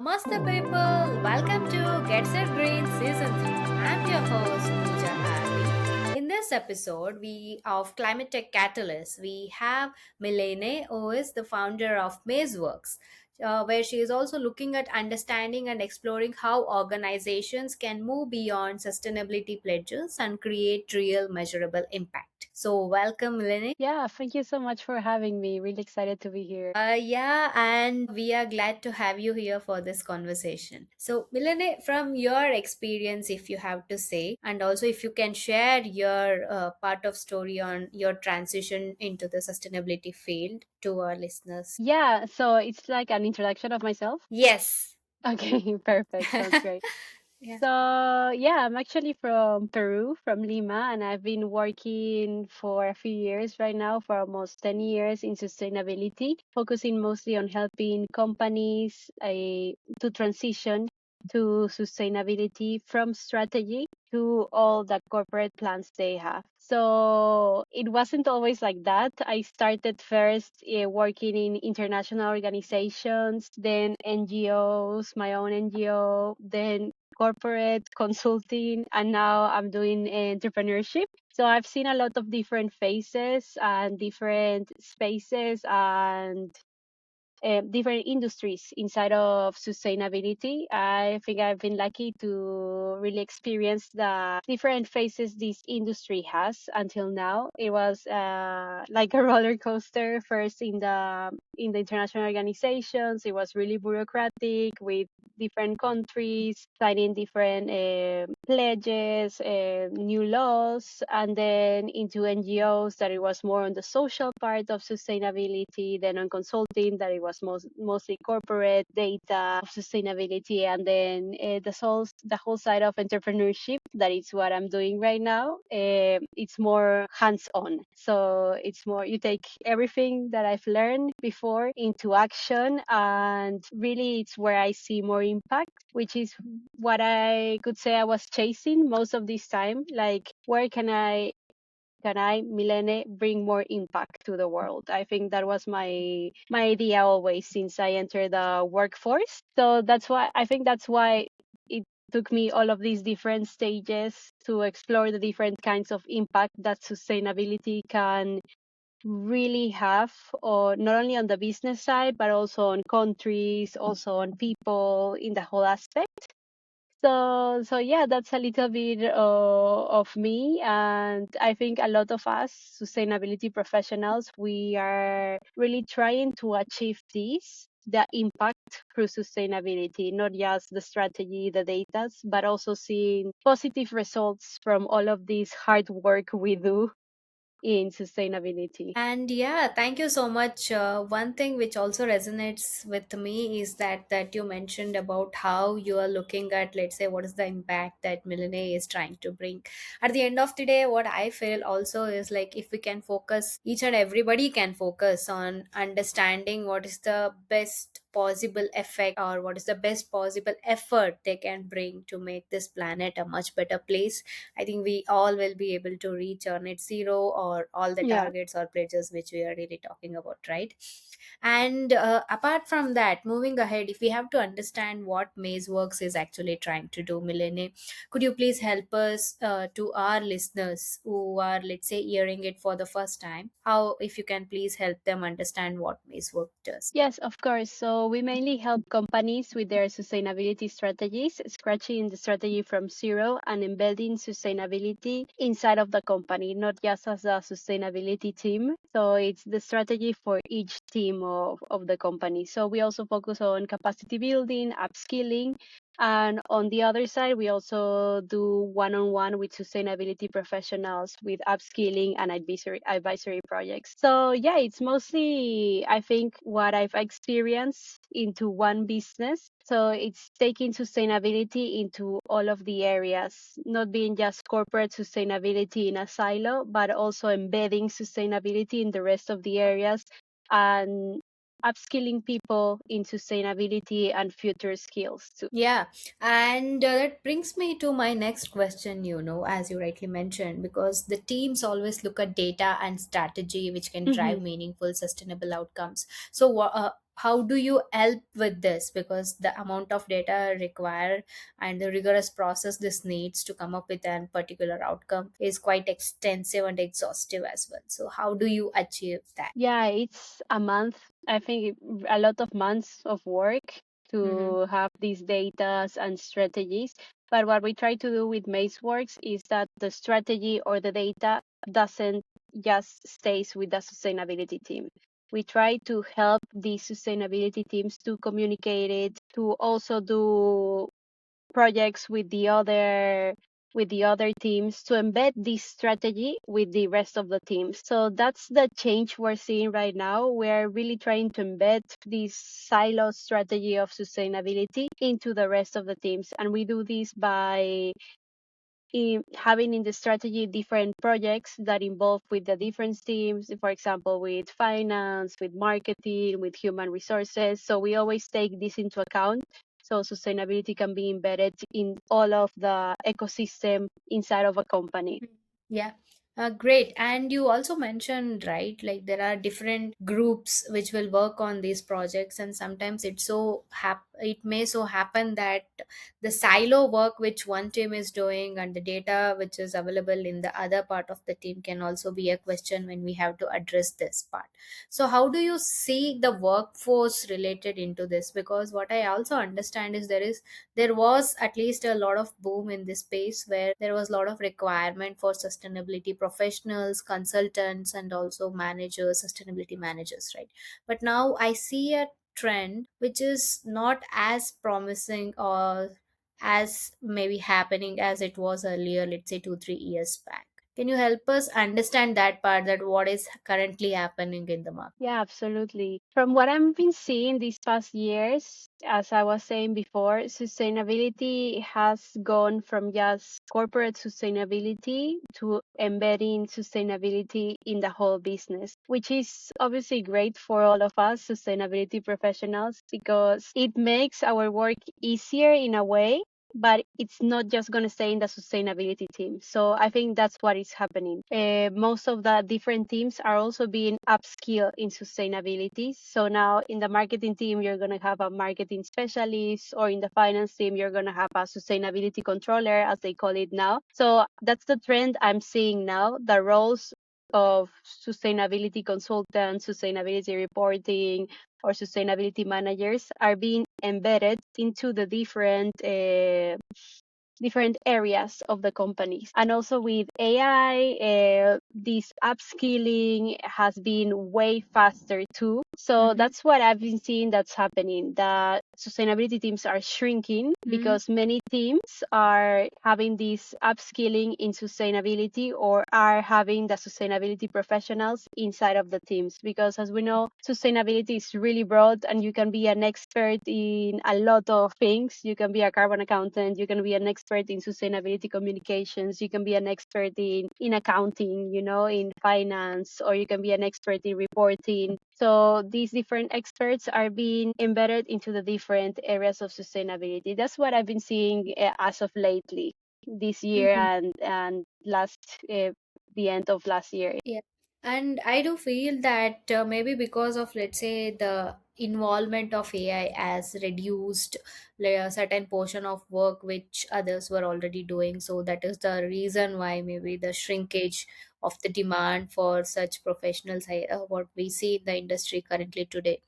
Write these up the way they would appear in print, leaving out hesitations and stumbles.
Namaste people, welcome to Get Set Green Season 3. I'm your host Pooja Harvey. In this episode we of Climate Tech Catalyst, we have Milene, who is the founder of MazeWorks, where she is also looking at understanding and exploring how organizations can move beyond sustainability pledges and create real measurable impact. So welcome Milene. Yeah, thank you so much for having me. Really excited to be here. Yeah, and we are glad to have you here for this conversation. So, Milene, from your experience, if you have to say, and also if you can share your part of story on your transition into the sustainability field to our listeners. Yeah, so it's like an introduction of myself. Yes. Okay, perfect. Sounds great. Yeah. So, yeah, I'm actually from Peru, from Lima, and I've been working for a few years right now, for almost 10 years in sustainability, focusing mostly on helping companies to transition to sustainability from strategy to all the corporate plans they have. So it wasn't always like that. I started first working in international organizations, then NGOs, my own NGO, then corporate consulting, and now I'm doing entrepreneurship. So I've seen a lot of different faces and different spaces and different industries inside of sustainability. I think I've been lucky to really experience the different phases this industry has until now. It was like a roller coaster. First in the international organizations, it was really bureaucratic with different countries signing different pledges, new laws, and then into NGOs that it was more on the social part of sustainability, then on consulting that it was mostly corporate data sustainability, and then the whole side of entrepreneurship that is what I'm doing right now. It's more hands-on, so it's more you take everything that I've learned before into action, and really it's where I see more impact, which is what I could say I was chasing most of this time. Like, where can I, Milene, bring more impact to the world? I think that was my idea always since I entered the workforce. So that's why it took me all of these different stages to explore the different kinds of impact that sustainability can really have, or not only on the business side but also on countries, also on people, in the whole aspect. So yeah, that's a little bit of me, and I think a lot of us sustainability professionals, we are really trying to achieve this, the impact through sustainability, not just the strategy, the data, but also seeing positive results from all of this hard work we do in sustainability. And yeah, thank you so much. One thing which also resonates with me is that you mentioned about how you are looking at, let's say, what is the impact that Millennium is trying to bring. At the end of the day, what I feel also is like if we can focus, each and everybody can focus on understanding what is the best possible effect or what is the best possible effort they can bring to make this planet a much better place. I think we all will be able to reach our net zero or all the Yeah. targets or pledges which we are really talking about, right? And apart from that, moving ahead, if we have to understand what MazeWorks is actually trying to do, Milene, could you please help us to our listeners who are, let's say, hearing it for the first time? How, if you can please help them understand what MazeWorks does? Yes, of course. So we mainly help companies with their sustainability strategies, scratching the strategy from zero and embedding sustainability inside of the company, not just as a sustainability team. So it's the strategy for each team of the company. So we also focus on capacity building, upskilling. And on the other side, we also do one-on-one with sustainability professionals with upskilling and advisory projects. So yeah, it's mostly, I think, what I've experienced into one business. So it's taking sustainability into all of the areas, not being just corporate sustainability in a silo, but also embedding sustainability in the rest of the areas and upskilling people in sustainability and future skills too. Yeah, and that brings me to my next question, as you rightly mentioned, because the teams always look at data and strategy, which can drive Mhm. meaningful, sustainable outcomes. So, how do you help with this, because the amount of data required and the rigorous process this needs to come up with a particular outcome is quite extensive and exhaustive as well. So how do you achieve that? Yeah, it's a month. I think a lot of months of work Mm-hmm. to have these data and strategies. But what we try to do with MazeWorks is that the strategy or the data doesn't just stays with the sustainability team. We try to help the sustainability teams to communicate it, to also do projects with the other teams to embed this strategy with the rest of the teams. So that's the change we're seeing right now. We're really trying to embed this silo strategy of sustainability into the rest of the teams. And we do this by having in the strategy different projects that involve with the different teams, for example, with finance, with marketing, with human resources. So we always take this into account. So sustainability can be embedded in all of the ecosystem inside of a company. Yeah. Great. And you also mentioned, right, like there are different groups which will work on these projects, and sometimes it may so happen that the silo work which one team is doing and the data which is available in the other part of the team can also be a question when we have to address this part. So how do you see the workforce related into this? Because what I also understand is there was at least a lot of boom in this space where there was a lot of requirement for sustainability professionals, consultants, and also managers, sustainability managers, right? But now I see a trend which is not as promising or as maybe happening as it was earlier, let's say 2 3 years back. Can you help us understand that part, that what is currently happening in the market? Yeah, absolutely. From what I've been seeing these past years, as I was saying before, sustainability has gone from just corporate sustainability to embedding sustainability in the whole business, which is obviously great for all of us sustainability professionals because it makes our work easier in a way, but it's not just going to stay in the sustainability team. So I think that's what is happening. Most of the different teams are also being upskilled in sustainability. So now in the marketing team, you're going to have a marketing specialist, or in the finance team, you're going to have a sustainability controller, as they call it now. So that's the trend I'm seeing now. The roles of sustainability consultants, sustainability reporting, or sustainability managers are being embedded into the different areas of the companies. And also with AI, this upskilling has been way faster too. So Mm-hmm. that's what I've been seeing that's happening. The sustainability teams are shrinking because many teams are having this upskilling in sustainability or are having the sustainability professionals inside of the teams. Because as we know, sustainability is really broad and you can be an expert in a lot of things. You can be a carbon accountant, you can be an expert in sustainability communications, you can be an expert in accounting, in finance, or you can be an expert in reporting. So these different experts are being embedded into the different areas of sustainability. That's what I've been seeing as of lately this year Mm-hmm. and the end of last year. Yeah, and I do feel that maybe because of, let's say, the involvement of AI has reduced like, a certain portion of work which others were already doing. So that is the reason why maybe the shrinkage of the demand for such professionals, what we see in the industry currently today.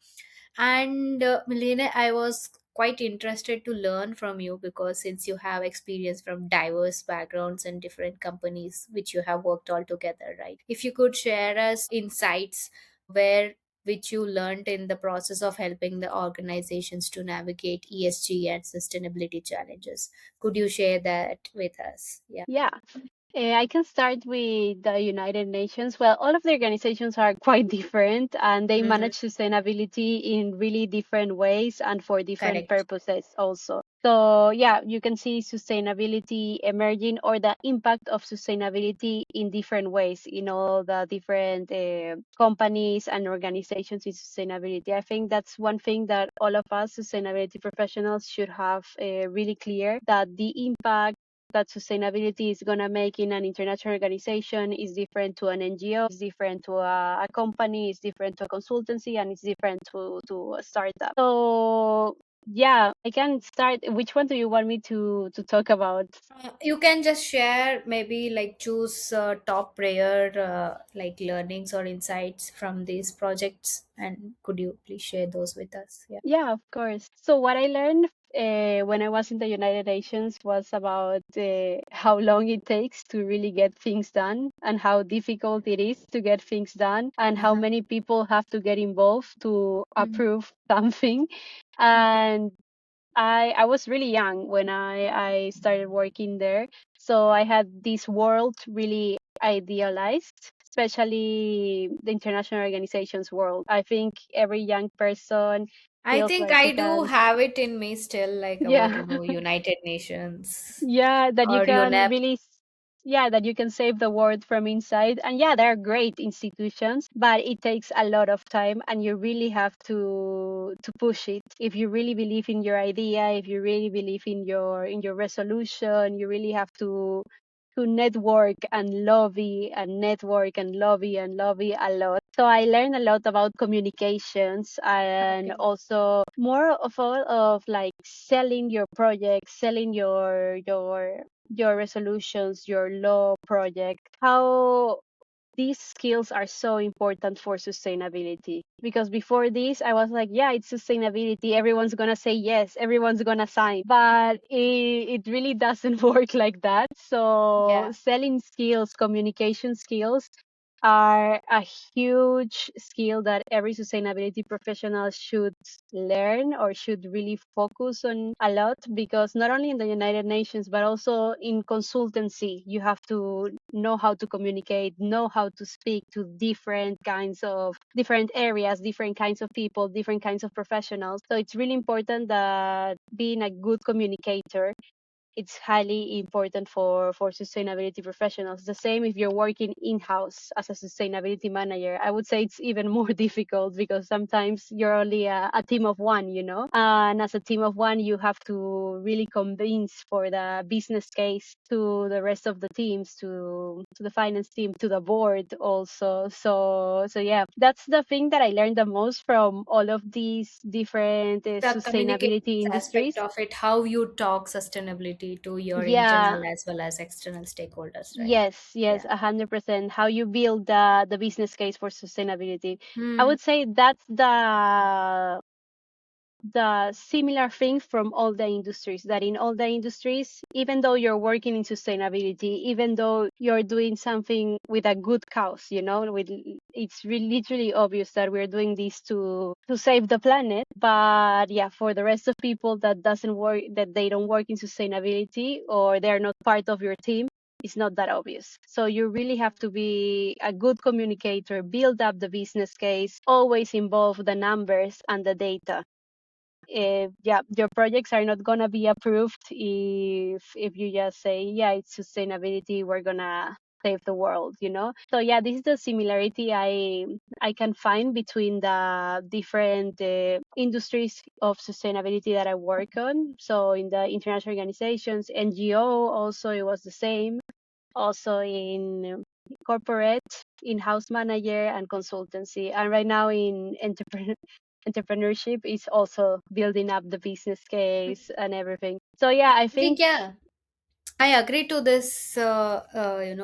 And Milene, I was quite interested to learn from you, because since you have experience from diverse backgrounds and different companies which you have worked all together, right? If you could share us insights where which you learned in the process of helping the organizations to navigate ESG and sustainability challenges. Could you share that with us? Yeah. Yeah. I can start with the United Nations. Well, all of the organizations are quite different and they Mm-hmm. manage sustainability in really different ways and for different Correct. purposes also. So, yeah, you can see sustainability emerging or the impact of sustainability in different ways in all the different companies and organizations in sustainability. I think that's one thing that all of us sustainability professionals should have really clear, that the impact that sustainability is going to make in an international organization is different to an NGO, is different to a company, is different to a consultancy, and it's different to a startup. So yeah, I can start. Which one do you want me to talk about? You can just share, maybe like choose top prayer like learnings or insights from these projects, and could you please share those with us? Yeah. Yeah, of course. So what I learned when I was in the United Nations was about how long it takes to really get things done and how difficult it is to get things done and how Uh-huh. many people have to get involved to Mm. approve something. And I was really young when I started working there. So I had this world really idealized, especially the international organizations world. I think every young person I feels think like he I do can, have it in me still, like about, yeah. United Nations Yeah, that you or can UNEP. really, yeah, that you can save the world from inside. And yeah, they're great institutions, but it takes a lot of time and you really have to push it. If you really believe in your idea, if you really believe in your resolution, you really have to network and lobby and network and lobby and lobby a lot. So I learned a lot about communications and Okay. also more of all of like selling your project, selling your resolutions, your law project. How these skills are so important for sustainability because before this I was like, yeah, it's sustainability, everyone's gonna say yes, everyone's gonna sign, but it really doesn't work like that. So Yeah. selling skills, communication skills are a huge skill that every sustainability professional should learn or should really focus on a lot, because not only in the United Nations but also in consultancy you have to know how to communicate, know how to speak to different kinds of different areas, different kinds of people, different kinds of professionals. So it's really important that being a good communicator, it's highly important for sustainability professionals. The same if you're working in-house as a sustainability manager. I would say it's even more difficult because sometimes you're only a team of one, you know? And as a team of one, you have to really convince for the business case to the rest of the teams, to the finance team, to the board also. So yeah, that's the thing that I learned the most from all of these different The sustainability communications aspect industries. of it, how you talk sustainability to your Yeah. internal as well as external stakeholders, right? Yes, Yeah. 100%. How you build the business case for sustainability. I Hmm. would say that's the similar thing from all the industries, that in all the industries, even though you're working in sustainability, even though you're doing something with a good cause, you know, with it's really literally obvious that we're doing this to save the planet. But yeah, for the rest of people that doesn't work, that they don't work in sustainability or they're not part of your team, it's not that obvious. So you really have to be a good communicator, build up the business case, always involve the numbers and the data. Yeah, your projects are not gonna be approved if you just say, yeah, it's sustainability, we're gonna save the world, you know. So yeah, this is the similarity I can find between the different industries of sustainability that I work on. So in the international organizations, NGO, also it was the same. Also in corporate, in-house manager and consultancy, and right now in entrepreneurship is also building up the business case and everything. So yeah, I I think, think yeah, I agree to this,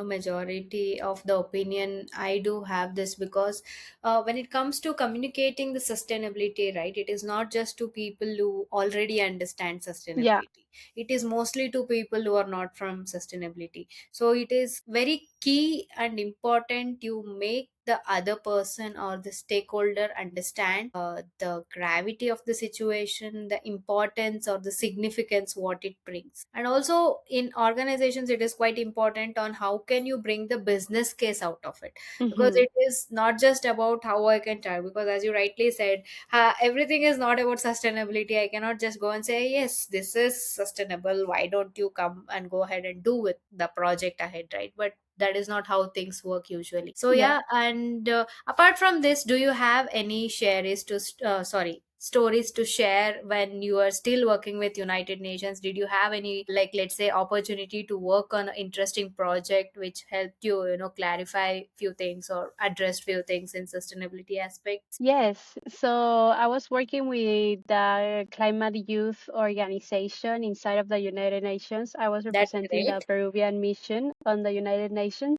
majority of the opinion. I do have this because when it comes to communicating the sustainability, right, it is not just to people who already understand yeah. sustainability. It is mostly to people who are not from sustainability. So it is very key and important you make the other person or the stakeholder understand the gravity of the situation, the importance or the significance what it brings. And also in organizations it is quite important on how can you bring the business case out of it, because Hmm. it is not just about how I can try, because as you rightly said, everything is not about sustainability. I cannot just go and say yes, this is sustainable, why don't you come and go ahead and do with the project ahead, right? But that is not how things work usually. So Yeah. yeah, and apart from this, do you have any shares to sorry, stories to share when you are still working with United Nations? Did you have any, like, let's say, opportunity to work on an interesting project which helped you, clarify few things or address few things in sustainability aspects? Yes, so I was working with the Climate Youth Organization inside of the United Nations. I was That's representing the great. Peruvian mission on the United Nations,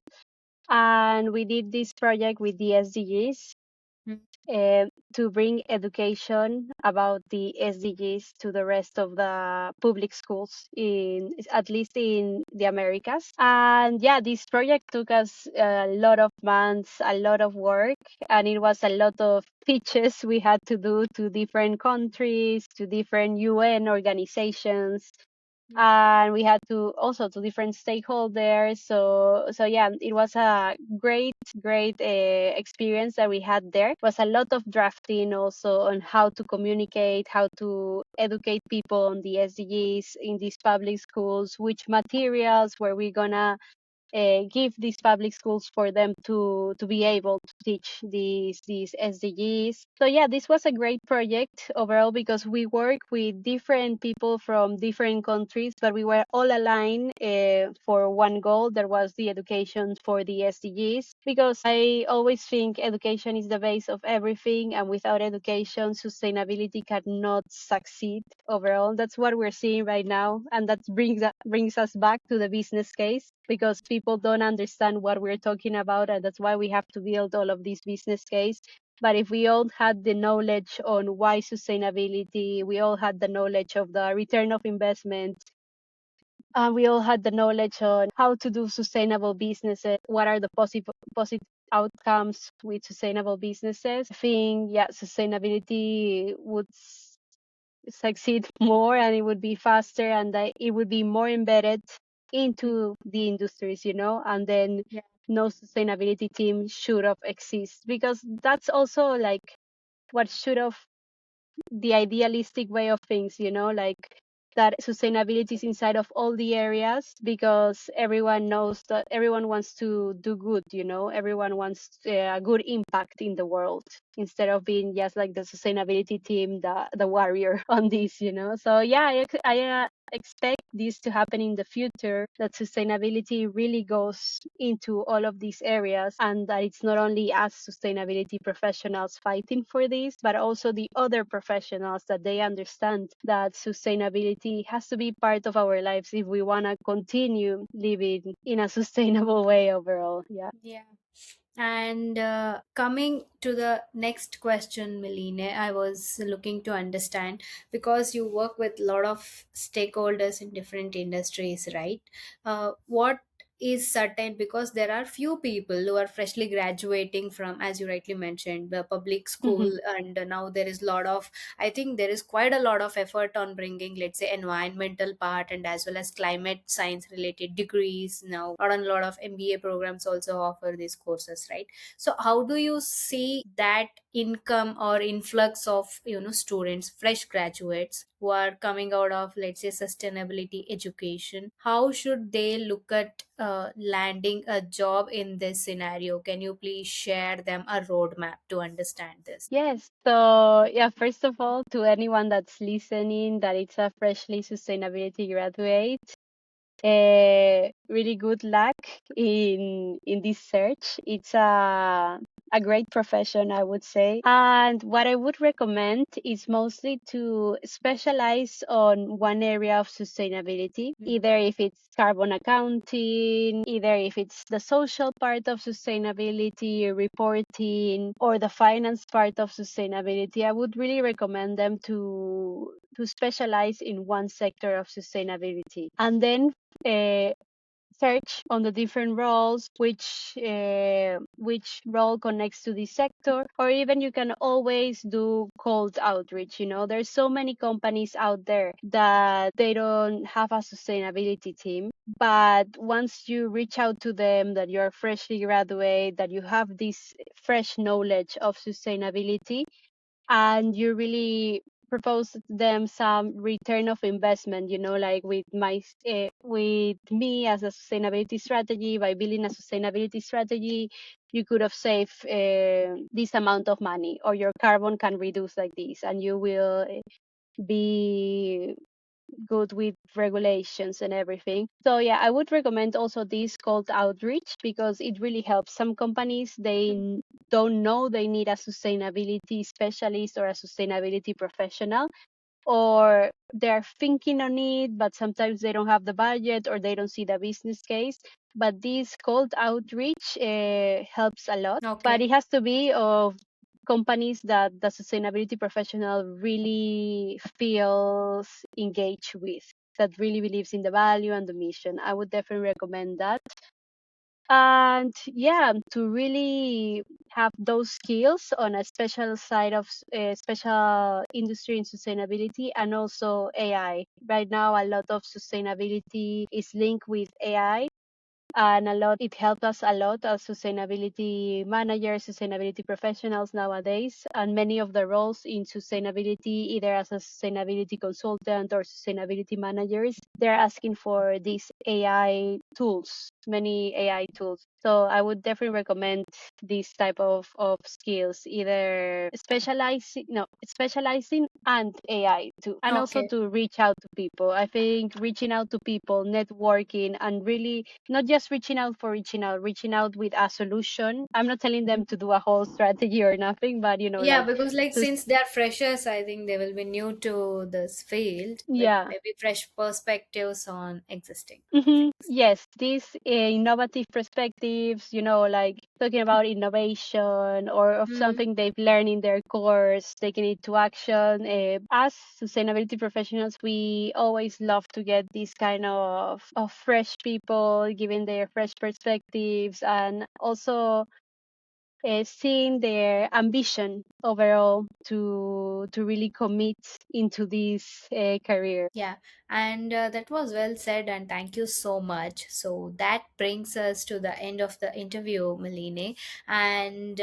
and we did this project with the SDGs Mm. to bring education about the SDGs to the rest of the public schools in at least in the Americas. And yeah, this project took us a lot of months, a lot of work, and it was a lot of pitches we had to do to different countries, to different UN organizations, and we had to also to different stakeholders. So yeah, it was a great experience that we had there. It was a lot of drafting also on how to communicate, how to educate people on the SDGs in these public schools, which materials were we gonna give these public schools for them to be able to teach these SDGs. So yeah, this was a great project overall because we work with different people from different countries, but we were all aligned for one goal. There was the education for the SDGs, because I always think education is the base of everything, and without education, sustainability cannot succeed overall. That's what we're seeing right now, and that brings us back to the business case, because people don't understand what we're talking about, and that's why we have to build all of these business case. But if we all had the knowledge on why sustainability, we all had the knowledge of the return of investment, and we all had the knowledge on how to do sustainable businesses, what are the positive outcomes with sustainable businesses, I think, yeah, sustainability would succeed more, and it would be faster, and that it would be more embedded into the industries, and then Yeah. no sustainability team should have exist, because that's also like what should have the idealistic way of things, like that sustainability is inside of all the areas, because everyone knows that everyone wants to do good, everyone wants a good impact in the world, instead of being just like the sustainability team, the warrior on this, So yeah, I expect this to happen in the future, that sustainability really goes into all of these areas, and that it's not only us sustainability professionals fighting for this, but also the other professionals, that they understand that sustainability has to be part of our lives if we want to continue living in a sustainable way overall. Yeah. Yeah. And coming to the next question, Melina, I was looking to understand, because you work with a lot of stakeholders in different industries, right? What is certain, because there are few people who are freshly graduating from, as you rightly mentioned, the public school, and now there is a lot of, I think there is quite a lot of effort on bringing, let's say, environmental part and as well as climate science related degrees now. A lot of MBA programs also offer these courses, right? So how do you see that income or influx of, students, fresh graduates who are coming out of, let's say, sustainability education? How should they look at landing a job in this scenario? Can you please share them a roadmap to understand this? Yes. So, yeah, first of all, to anyone that's listening, that it's a freshly sustainability graduate, really good luck in this search. It's a great profession, I would say. And what I would recommend is mostly to specialize on one area of sustainability, either if it's carbon accounting, either if it's the social part of sustainability, reporting, or the finance part of sustainability. I would really recommend them to specialize in one sector of sustainability, and then uh, search on the different roles, which role connects to this sector, or even you can always do cold outreach. There's so many companies out there that they don't have a sustainability team, but once you reach out to them, that you're freshly graduate, that you have this fresh knowledge of sustainability, and you really propose them some return of investment, like with me as a sustainability strategy. By building a sustainability strategy, you could have saved this amount of money, or your carbon can reduce like this, and you will be good with regulations and everything. So yeah, I would recommend also this called outreach, because it really helps. Some companies, don't know they need a sustainability specialist or a sustainability professional, or they're thinking on it, but sometimes they don't have the budget or they don't see the business case. But this cold outreach helps a lot. But Okay. it has to be of companies that the sustainability professional really feels engaged with, that really believes in the value and the mission. I would definitely recommend that. And yeah, to really have those skills on a special side of special industry in sustainability, and also AI. Right now, a lot of sustainability is linked with AI, and it helped us a lot as sustainability managers, sustainability professionals nowadays. And many of the roles in sustainability, either as a sustainability consultant or sustainability managers, they're asking for these AI tools, many AI tools. So I would definitely recommend this type of skills, either specializing and AI too, and also Okay. to reach out to people. I think reaching out to people, networking, and really not just reaching out with a solution. I'm not telling them to do a whole strategy or nothing, but Yeah, because like to since they're freshers, I think they will be new to this field with yeah. maybe fresh perspectives on existing things. Yes, these innovative perspectives, like talking about innovation or of Mm, something they've learned in their course, taking it to action. As sustainability professionals, we always love to get these kind of fresh people giving their fresh perspectives, and also seeing their ambition overall to really commit into this career. yeah, and that was well said, and thank you so much. So that brings us to the end of the interview, Meline. And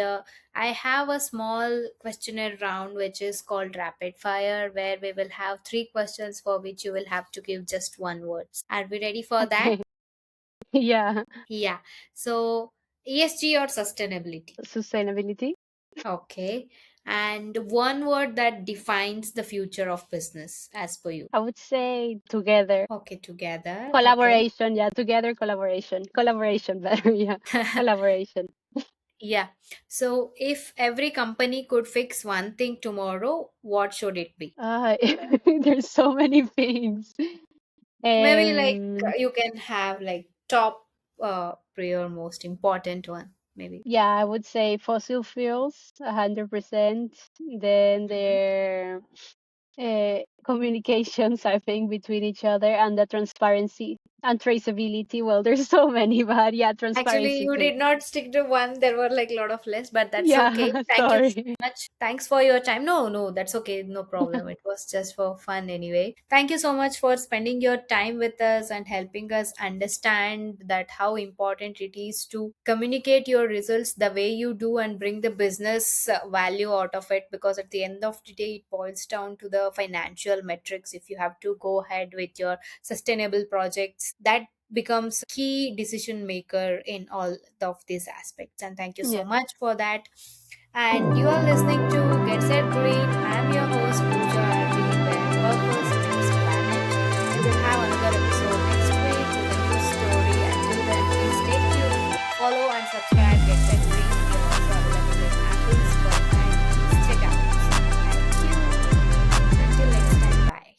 I have a small questionnaire round which is called rapid fire, where we will have three questions for which you will have to give just one word. Are we ready for that? Okay. Yeah. Yeah. So ESG or sustainability? Sustainability. Okay. And one word that defines the future of business as per you. I would say together. Okay, together. Okay. Collaboration, yeah, together collaboration. Collaboration better, yeah. Collaboration. Yeah. So if every company could fix one thing tomorrow, what should it be? Uh, there's so many things. Maybe like Um, you can have like top prior most important one, maybe. yeah, I would say fossil fuels, 100%. Then Mhm. their communications, I think, between each other, and the transparency and traceability. Well, there's so many, but yeah, Actually, transparency you too. did not stick to one. There were like a lot of lists, but that's okay. Yeah, Thank you so sorry. much. Thanks for your time. No, no, that's okay. No problem. It was just for fun anyway. Thank you so much for spending your time with us and helping us understand that how important it is to communicate your results the way you do and bring the business value out of it. Because at the end of the day, it boils down to the financial metrics. If you have to go ahead with your sustainable projects, that becomes key decision maker in all of these aspects. And thank you so Yeah. much for that. And you are listening to Get Set Do It. I'm your host,